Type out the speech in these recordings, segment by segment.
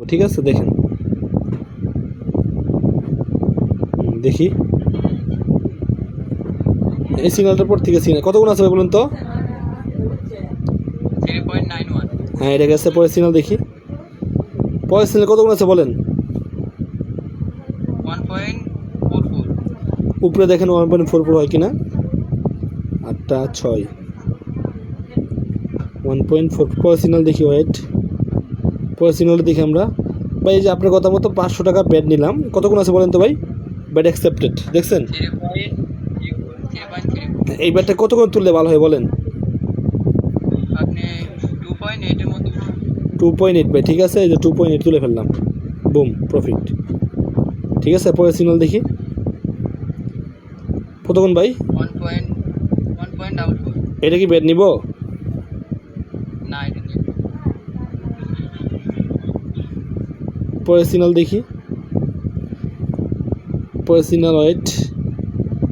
ঠিক আছে দেখেন, দেখি এই সিগন্যালটার পর থেকে সিগন্যাল কত গুণ আছে বলুন তো? 3.91। হ্যাঁ এটা গেছে, পরের সিগন্যাল দেখি, পরের সিগন্যাল কত গুণ আছে বলেন? 1.44। উপরে দেখেন 1.44 হয় কিনা, 8টা 6, 1.4। পরের সিগন্যাল দেখি, ওয়েট, পরের সিগন্যালটা দেখি আমরা। ভাই এই যে আপনার কথা মতো 500 টাকা ব্যাড নিলাম, কত গুণ আছে বলেন তো ভাই? ব্যাড অ্যাকসেপ্টেড, দেখছেন? 3.34। এই ব্যাডটা কত গুণ তুললে ভালো হয় বলেন? আপনি 2.8 এর মতো। 2.8 ভাই, ঠিক আছে, এই যে 2.8 তুলে ফেললাম, বুম, প্রফিট। ঠিক আছে, পরের সিগন্যাল দেখি কত গুণ ভাই? 1.44। এটা কি ব্যাড নিব? না, এটা নেই। পরের সিগন্যাল দেখি, পরের সিগন্যাল, ওয়েট,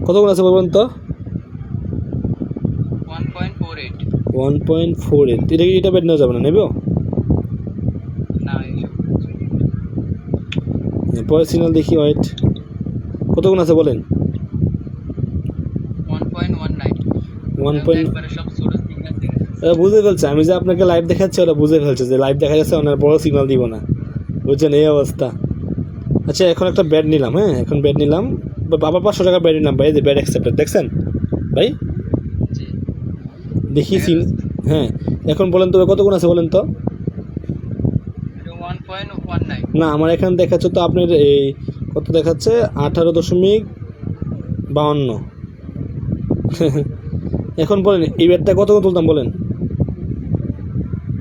কত গুণ আছে বলবেন তো? 1.48। 1.48। এটা কি, এটা ব্যাড নেওয়া যাবে না, নেব? না, এইসব পরের সিগন্যাল দেখি, ওয়েট, কত গুণ আছে বলেন? 1.19। 1. একবারে সব ছোট সিগন্যাল থেকে। ওরা বুঝে ফেলছে, আমি যে আপনাকে লাইভ দেখাচ্ছি ওরা বুঝে ফেলছে যে লাইভ দেখা যাচ্ছে, ওনার বড় সিগন্যাল দিব না, বুঝছেন এই অবস্থা। আচ্ছা এখন একটা ব্যাড নিলাম, হ্যাঁ এখন ব্যাড নিলাম, আবার 500 টাকা ব্যাড নিলাম ভাই, যে ব্যাড অ্যাকসেপ্টেড, দেখছেন ভাই? জি। দেখি হ্যাঁ, এখন বলেন তো কত গুণ আছে বলেন তো? এটা 1.19। না আমার এখানে দেখাচ্ছে তো আপনার এই কত দেখাচ্ছে, 18.52। এখন বলেন এই ব্যাটটা কত গুণ তুলতাম বলেন?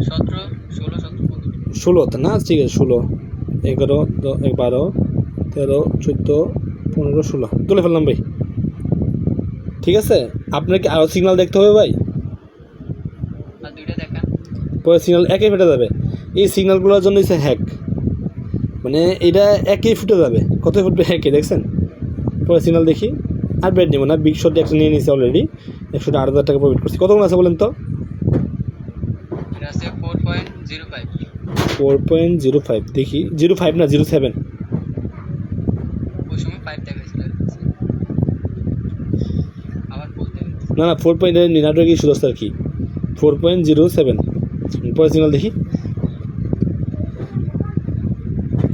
17, 16, 17, 15। 16 না, ঠিক আছে 16, 11, 12, 13, 14, 15, 16 তুলে ফেললাম ভাই। ঠিক আছে, আপনার কি আরও সিগন্যাল দেখতে হবে ভাই? আর দুইটা দেখান। পরে সিগন্যাল একই ফেটে যাবে, এই সিগন্যালগুলোর জন্য হচ্ছে হ্যাক, মানে এটা একই ফুটে যাবে, কত ফুটবে একই, দেখছেন? পরে সিগন্যাল দেখি, আর ব্যাড নিব না, বিগ শট একটা নিয়ে নিয়েছি অলরেডি, 108,000 টাকা প্রফিট করছি। কত গুণ আছে বলেন তো? এটা আছে 4.05। 4.05, দেখি 05 না 07। ওই সময় 5 দেখাইছিল। আবার বলতে হবে। না না 4. নেটওয়ার্ক ইস্যু দোস্ত আর কি, 4.07। পরে সিগন্যাল দেখি,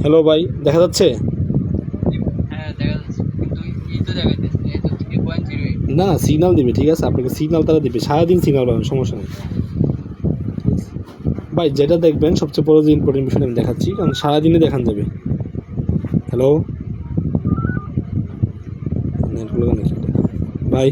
হ্যালো ভাই দেখা যাচ্ছে? হ্যাঁ, দেখা যাচ্ছে, কিন্তু এই তো দেখাইতেছে, এই তো 3.08। না সিগন্যাল দিবে, ঠিক আছে আপনাকে সিগন্যাল তারা দিবে, সারাদিন সিগন্যাল পাবেন, সমস্যা নেই ভাই। যেটা দেখবেন সবচেয়ে বড় যে ইম্পর্টেন্ট বিষয়টা আমি দেখাচ্ছি, কারণ সারাদিনে দেখান যাবে। হ্যালো, নেটগুলো নাকি ভাই?